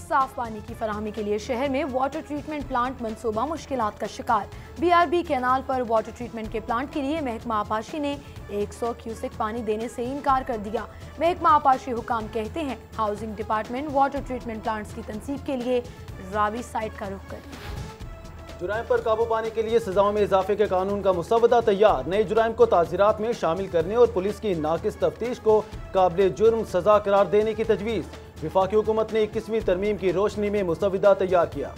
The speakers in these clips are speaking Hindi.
साफ पानी की फराहमी के लिए शहर में वाटर ट्रीटमेंट प्लांट मंसूबा मुश्किलात का शिकार। BRB कैनाल पर वाटर ट्रीटमेंट के प्लांट के लिए महकमा आपाशी ने 100 क्यूसेक पानी देने से इनकार कर दिया। महकमा आपाशी हुकाम कहते हैं housing department water treatment plants की तंसीब के लिए रावी साइट का रुख करे। जुराइम पर काबू पाने के लिए सजाओं में इजाफे के कानून का मुसवदा तैयार। नए जुराइम को ताज़ीरात में शामिल करने और पुलिस की नाकिस तफ्तीश को काबिल जुर्म सजा करार देने की तजवीज़। वफाकी हुकूमत ने 21वीं तरमीम की रोशनी में मुसवदा तैयार किया।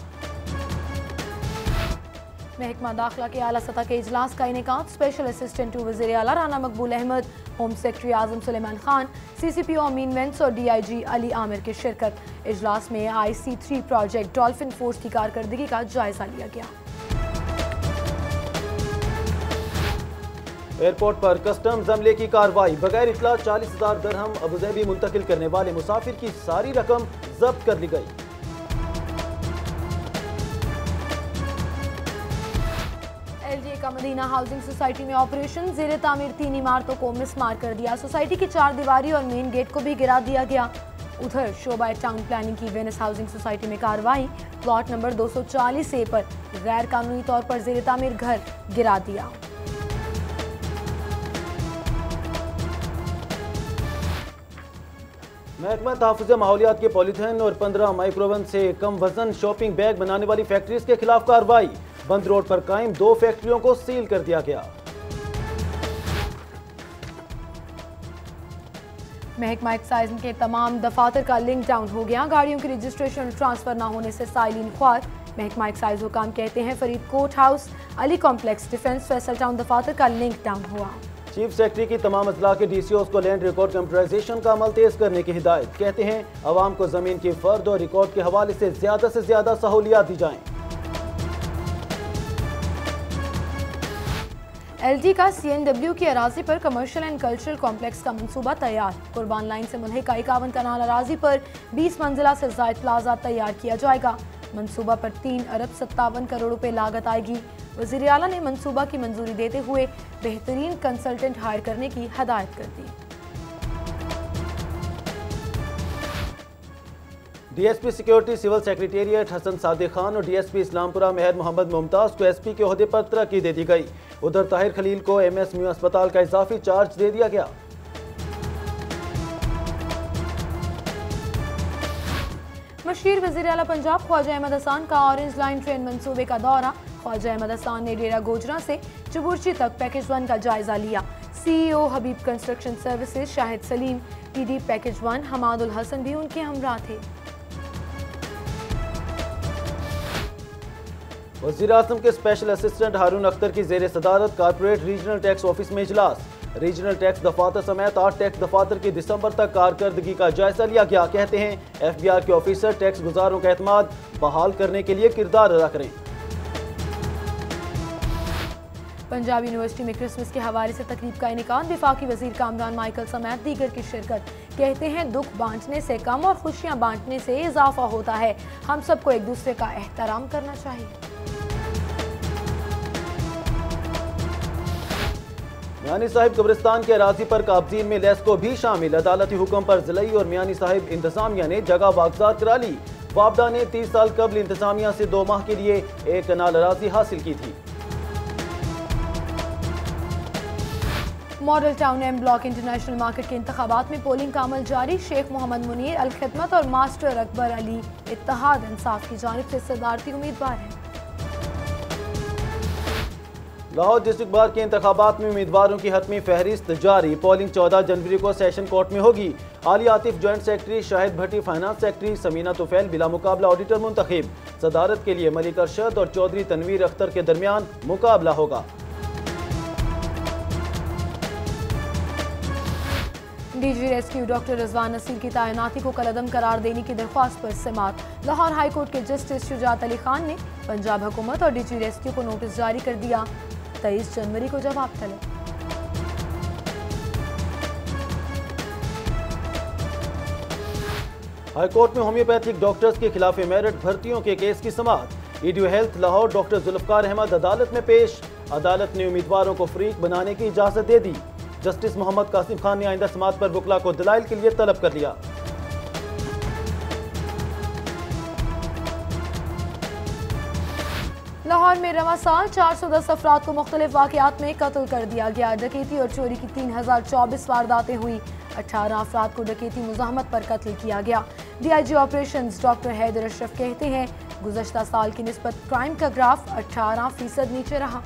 महकमा दाखिला के आला सतह के इजलास का इनेकाद। स्पेशल असिस्टेंट टू वज़ीर आला राना मकबूल अहमद, होम सेक्रेटरी आजम सुलेमान खान, CCPO अमीन वेंस और DIG अली आमिर की शिरकत। इजलास में IC3 प्रोजेक्ट डॉल्फिन फोर्स की कारकर्दगी का जायजा लिया गया। एयरपोर्ट पर कस्टम्स अमले की कार्रवाई। बगैर इतला 40,000 दरहम अबुधाबी मुंतकिल करने वाले मुसाफिर की सारी रकम जब्त कर ली गई। LGA का मदीना हाउसिंग सोसाइटी में ऑपरेशन। ज़ेरे तामीर 3 इमारतों को मिसमार कर दिया। सोसाइटी की 4 दीवारी और मेन गेट को भी गिरा दिया गया। उधर शोबा टाउन प्लानिंग की वेनिस हाउसिंग सोसाइटी में कार्रवाई। प्लॉट नंबर 240A पर गैर कानूनी तौर पर ज़ेरे तामीर घर गिरा दिया। महकमा तहफ़्फ़ुज़ माहौलियात के पॉलीथीन और 15 माइक्रोवन से कम वजन शॉपिंग बैग बनाने वाली फैक्ट्रीज के खिलाफ कार्रवाई। बंद रोड पर कायम 2 फैक्ट्रियों को सील कर दिया गया। महकमा एक्साइज के तमाम दफातर का लिंक डाउन हो गया। गाड़ियों की रजिस्ट्रेशन ट्रांसफर न होने से साइलिन ख्वार। महकमा एक्साइज हुकाम कहते हैं Faridkot house, Ali complex, defence, Faisal town दफातर का लिंक डाउन हुआ। चीफ सेक्रेटरी की तमाम अजला के DCOs को लैंड रिकॉर्ड कंप्यूटराइजेशन का अमल तेज करने की हिदायत। कहते हैं अवाम को जमीन की फर्द और रिकॉर्ड के हवाले से ज्यादा सहूलियात दी जाएं। LG का CNW की अराजी पर कमर्शियल एंड कल्चरल कॉम्प्लेक्स का मंसूबा तैयार। कुर्बान लाइन से मुल्हिका 51 कनाल अराजी पर 20 मंजिला से जायद प्लाजा तैयार किया जाएगा। मंसूबा पर 3 अरब 57 करोड़ रुपए लागत आएगी। वज़ीर आला ने मंसूबा की मंजूरी देते हुए बेहतरीन कंसल्टेंट हायर करने की हदायत कर दी। DSP security civil secretariat Hasan Sadiq Khan और DSP इस्लामपुरा मेहर मोहम्मद मुमताज को SP के ओहदे पर तरक्की दे दी गई। उधर ताहिर खलील को MS म्यू अस्पताल का इजाफी चार्ज दे दिया गया। मशीर वज़ीर आला पंजाब ख्वाजा अहमद हसन का ऑरेंज लाइन ट्रेन मंसूबे का दौरा। ख्वाजा अहमद हसन ने डेरा गोजरा से चबुर्ची तक पैकेज 1 का जायजा लिया। CEO Habib construction services Shahid Saleem, PD package 1 Hamadul Hassan भी उनके हमरा थे। वज़ीर आज़म के स्पेशल असिस्टेंट हारून अख्तर की ज़ेर सदारत कारपोरेट रीजनल टैक्स ऑफिस में इजलास। रीजनल टैक्स दफातर समेत 8 टैक्स दफातर की दिसंबर तक कारकर्दगी का जायजा लिया गया। कहते हैं FBR के ऑफिसर टैक्स गुजारों का एतमाद बहाल करने के लिए किरदार अदा करें। पंजाब यूनिवर्सिटी में क्रिसमस के हवाले से तकरीब का इनेकाद। वफाकी वजीर कामरान माइकल समेत दीगर की शिरकत। कहते हैं दुख बांटने से कम और खुशियां बांटने से इजाफा होता है। हम सबको एक दूसरे का एहतराम करना चाहिए। मियानी साहिब कब्रिस्तान के अराजी पर काब्जीन में लेस्को भी शामिल। अदालती हुक्म पर जिलाई और मियानी साहिब इंतजामिया ने जगह वागजात करा ली। वापडा ने 30 साल कबल इंतजामिया से 2 माह के लिए 1 कनाल अराजी हासिल की थी। Model town M block international market के इंतखाबात में पोलिंग का अमल जारी। शेख मोहम्मद मुनीर अल खिदमत और मास्टर अकबर अली इत्तेहाद इंसाफ की जानिब से सदारती उम्मीदवार हैं। लाहौर डिस्ट्रिक्ट बार के इंतखाबात में उम्मीदवारों की हतमी फहरिस्त जारी। पोलिंग 14 जनवरी को सेशन कोर्ट में होगी। आली आतिफ जॉइंट सेक्रेटरी, शाहिद भट्टी फाइनेंस सेक्रेटरी, समीना तुफैल बिला मुकाबला ऑडिटर मुंतखब। सदारत के लिए मलिक अरशद और चौधरी तनवीर अख्तर के दरमियान मुकाबला होगा। DG rescue doctor Rizwan Naseer की तैनाती को कलअदम करार देने की दरख्वास्त पर समाअत। लाहौर हाई कोर्ट के जस्टिस शुजात अली खान ने पंजाब हुकूमत और DG रेस्क्यू को नोटिस जारी कर दिया। 23 जनवरी को जवाब तलब। हाईकोर्ट में होम्योपैथिक डॉक्टर्स के खिलाफ मेरिट भर्तियों के केस की समाअत। EDO health Lahore doctor Zulfiqar Ahmed अदालत में पेश। अदालत ने उम्मीदवारों को फरीक बनाने की इजाजत दे दी। जस्टिस मोहम्मद कासिम खान ने आइंदा समाअत पर वकला को दलाइल के लिए तलब कर लिया। लाहौर में रवा साल 410 अफराद को मुख्तलिफ वाक़यात में कत्ल कर दिया गया। डकैती और चोरी की 3024 वारदातें हुई। 18 अफराद को डकैती मुज़ाहमत पर कत्ल किया गया। DIG operations doctor Haider Ashraf कहते हैं गुज़श्ता साल की निस्बत क्राइम का ग्राफ 18% नीचे रहा।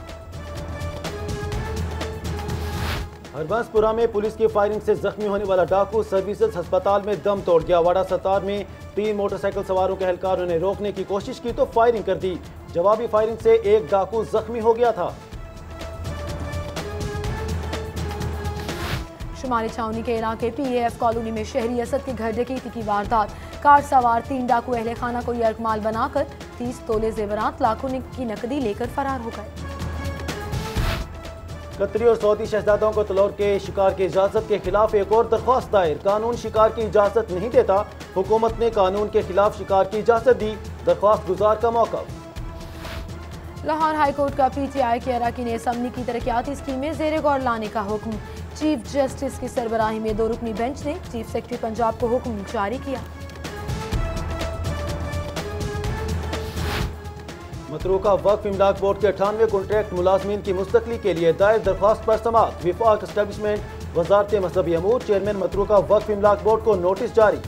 हरबंसपुरा में पुलिस की फायरिंग से जख्मी होने वाला डाकू सर्विसेज अस्पताल में दम तोड़ गया। वाड़ा सत्तार में 3 मोटरसाइकिल सवारों के एहलकारों ने रोकने की कोशिश की तो फायरिंग कर दी। जवाबी फायरिंग से एक डाकू जख्मी हो गया था। शुमाली छावनी के इलाके PAF कॉलोनी में शहरी असद के घर डकैती की वारदात। कार सवार 3 डाकू अहले खाना को यरकमाल बनाकर 30 तोले जेवरात लाखों की नकदी लेकर फरार हो गए। कतरी और सऊदी शहजादों को तलौर के शिकार की इजाजत के खिलाफ एक और दरख्वास्त दायर। कानून शिकार की इजाजत नहीं देता, हुकूमत ने कानून के खिलाफ शिकार की इजाजत दी। दरख्वास्त गुजार का मौका। लाहौर हाई कोर्ट का PTI के अरकान असम्बली की तरक्याती स्कीमें ज़ेरे गौर लाने का हुक्म। चीफ जस्टिस की सरबराही में 2 रुकनी बेंच ने चीफ सेक्रेटरी पंजाब को हुक्म जारी किया। मतरूका वक्फ इमलाक बोर्ड के 98 कॉन्ट्रैक्ट मुलाजमीन की मुस्तकली के लिए दायर दरख्वास्त पर समाअत। विफाक एस्टेब्लिशमेंट वजारत मजहबी अमूर चेयरमैन मतरूका वक्फ इमलाक बोर्ड को नोटिस जारी।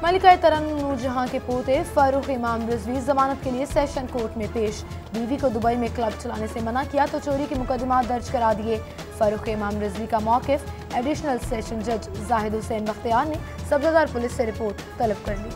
मलिका तरन्नुम जहां के पोते फारूक इमाम रिजवी जमानत के लिए सेशन कोर्ट में पेश। बीवी को दुबई में क्लब चलाने से मना किया तो चोरी के मुकदमा दर्ज करा दिए। फारूक इमाम रिजवी का मौकिफ एडिशनल सेशन जज जाहिद हुसैन बख्तियार ने सब्ज़दार पुलिस से रिपोर्ट तलब कर ली।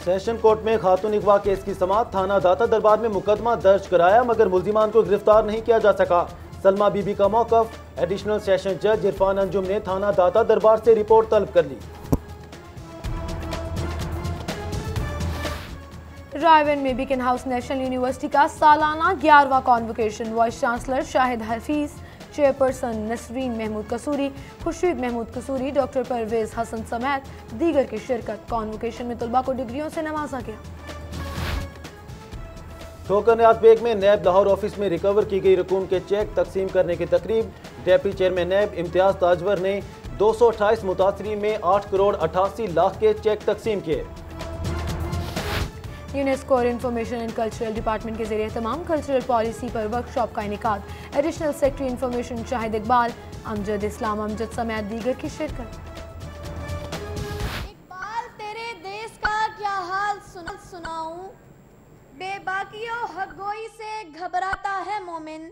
सेशन कोर्ट में खातून अगवा केस की समाअत। थाना दाता दरबार में मुकदमा दर्ज कराया मगर मुल्जिमान को गिरफ्तार नहीं किया जा सका। सलमा बीबी का मौकफ। एडिशनल सेशन जज इरफान अंजुम ने थाना दाता दरबार से रिपोर्ट तलब कर ली। रायवन में बीकन हाउस नेशनल यूनिवर्सिटी का सालाना 11वां convocation. Vice chancellor Shahid Hafeez, chairperson Nasreen Mahmood Kasuri, Khurshid Mahmood Kasuri, doctor Parvez Hassan समेत दीगर की शिरकत। कॉन्वोकेशन में तलबा को डिग्रियों से नवाजा गया। ठोकर न्याज बेग में नैब लाहौर ऑफिस में रिकवर की गई रकूम के चेक तकसीम करने की तकरीब। डेप्टी चेयरमैन नैब इम्तियाज ताजवर ने 228 मुतासरीन में 8 करोड़ 88 लाख के चेक तकसीम किए। यूनेस्को और इंफॉर्मेशन एंड कल्चरल डिपार्टमेंट के ज़रिए एहतमाम कल्चरल पॉलिसी पर वर्कशॉप का इनेकाद। Additional secretary information Shahid Iqbal, Amjad Islam Amjad समेत दीगर की शिरकत। इकबाल तेरे देश का क्या हाल सुनाऊं, बेबाकियों हगोई से घबराता है मोमिन,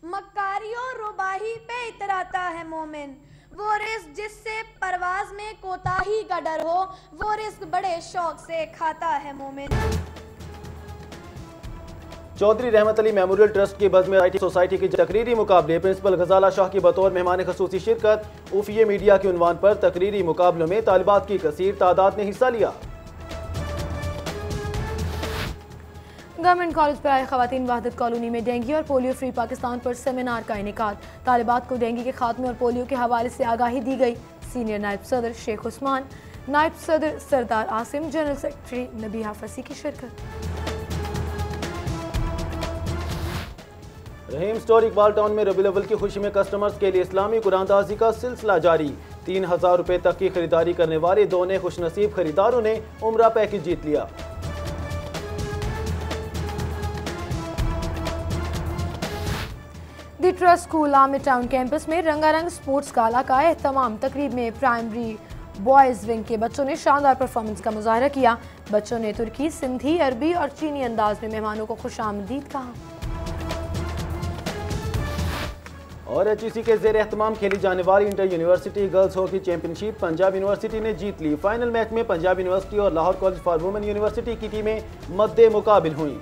मक्कारियों रुबाही पे इतराता है मोमिन। वो रिस्क जिससे परवाज में कोताही का डर हो, वो रिस्क बड़े शौक से खाता है मोमिन। चौधरी रहमत अली मेमोरियल ट्रस्ट की बज़्म सोसाइटी की तकरीरी मुकाबले प्रिंसिपल गजाला शाह की बतौर मेहमान खसूसी शिरकत। उफ़िये मीडिया के उन्वान पर तकरीरी मुकाबलों में तालिबात की कसीर तादाद ने हिस्सा लिया। गवर्नमेंट कॉलेज पर आए खवातीन वहदत कॉलोनी में डेंगू और पोलियो फ्री पाकिस्तान पर सेमिनार का इनेकाद। तालिबात को डेंगू के खात्मे और पोलियो के हवाले से आगाही दी गई। सीनियर नायब सदर शेख उस्मान, नायब सदर सरदार आसिम, जनरल सेक्रेटरी नबीहा फसी की शिरकत। रहीम स्टोर इकबाल टाउन में रबीउल अव्वल की खुशी में कस्टमर्स के लिए इस्लामी कुरानदाजी का सिलसिला जारी। 3000 रुपए तक की खरीदारी करने वाले 2 ने खुशनसीब खरीदारों ने उम्रा पैकेज जीत लिया। The trust school Amir town campus में रंगारंग स्पोर्ट्स गाला का एहतमाम। तकरीब में प्राइमरी बॉयज विंग के बच्चों ने शानदार परफॉर्मेंस का मुजाहरा किया। बच्चों ने तुर्की, सिंधी, अरबी और चीनी अंदाज में मेहमानों को खुशामदीद कहा। और HEC के ज़ेर एहतमाम खेली जाने वाली inter university girls hockey championship Punjab university ने जीत ली। फाइनल मैच में पंजाब यूनिवर्सिटी और Lahore college for women university की टीमें मद्दे मुकाबिल हुई।